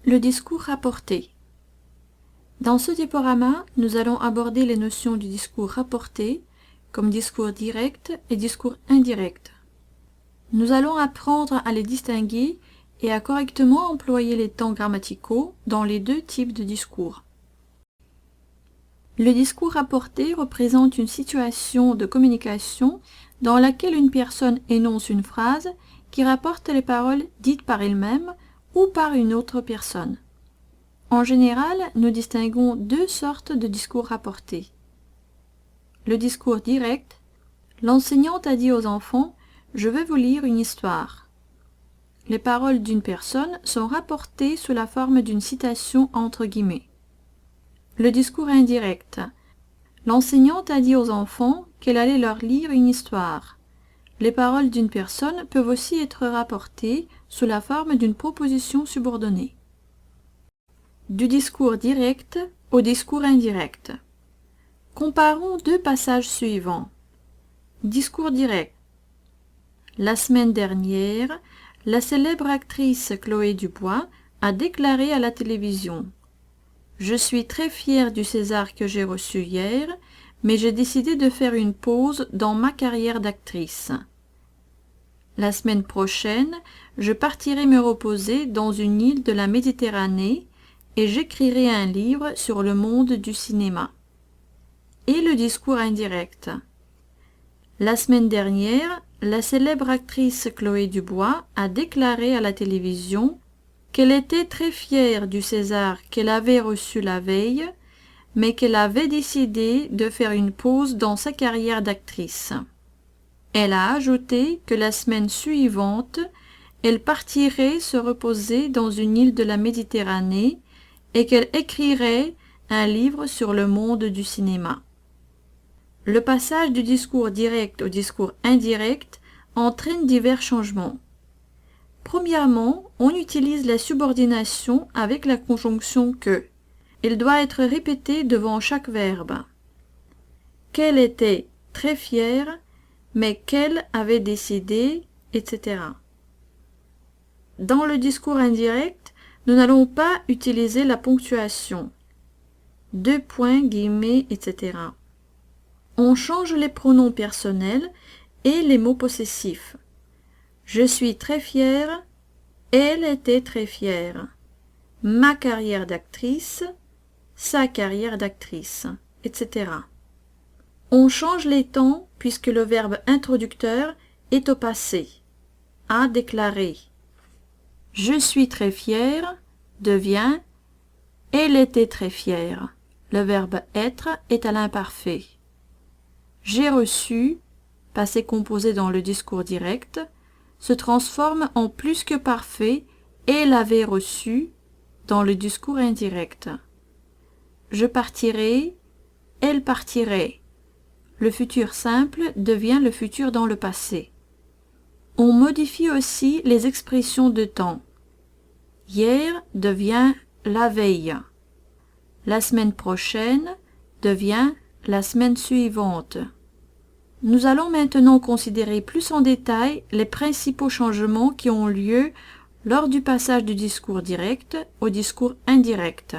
Le discours rapporté. Dans ce diaporama, nous allons aborder les notions du discours rapporté, comme discours direct et discours indirect. Nous allons apprendre à les distinguer et à correctement employer les temps grammaticaux dans les deux types de discours. Le discours rapporté représente une situation de communication dans laquelle une personne énonce une phrase qui rapporte les paroles dites par elle-même ou par une autre personne. En général, nous distinguons deux sortes de discours rapportés. Le discours direct. L'enseignante a dit aux enfants « Je vais vous lire une histoire ». Les paroles d'une personne sont rapportées sous la forme d'une citation entre guillemets. Le discours indirect. L'enseignante a dit aux enfants qu'elle allait leur lire une histoire. Les paroles d'une personne peuvent aussi être rapportées sous la forme d'une proposition subordonnée. Du discours direct au discours indirect. Comparons deux passages suivants. Discours direct. La semaine dernière, la célèbre actrice Chloé Dubois a déclaré à la télévision « Je suis très fière du César que j'ai reçu hier, mais j'ai décidé de faire une pause dans ma carrière d'actrice. La semaine prochaine, je partirai me reposer dans une île de la Méditerranée et j'écrirai un livre sur le monde du cinéma. » Et le discours indirect. La semaine dernière, la célèbre actrice Chloé Dubois a déclaré à la télévision qu'elle était très fière du César qu'elle avait reçu la veille, mais qu'elle avait décidé de faire une pause dans sa carrière d'actrice. Elle a ajouté que la semaine suivante, elle partirait se reposer dans une île de la Méditerranée et qu'elle écrirait un livre sur le monde du cinéma. Le passage du discours direct au discours indirect entraîne divers changements. Premièrement, on utilise la subordination avec la conjonction que. Il doit être répété devant chaque verbe. Qu'elle était très fière, mais qu'elle avait décidé, etc. Dans le discours indirect, nous n'allons pas utiliser la ponctuation. Deux points, guillemets, etc. On change les pronoms personnels et les mots possessifs. Je suis très fière, elle était très fière. Ma carrière d'actrice, sa carrière d'actrice, etc. On change les temps puisque le verbe introducteur est au passé. A déclaré. Je suis très fière devient elle était très fière. Le verbe être est à l'imparfait. J'ai reçu, passé composé dans le discours direct, se transforme en plus que parfait elle avait reçu dans le discours indirect. Je partirai, elle partirait. Le futur simple devient le futur dans le passé. On modifie aussi les expressions de temps. Hier devient la veille. La semaine prochaine devient la semaine suivante. Nous allons maintenant considérer plus en détail les principaux changements qui ont lieu lors du passage du discours direct au discours indirect.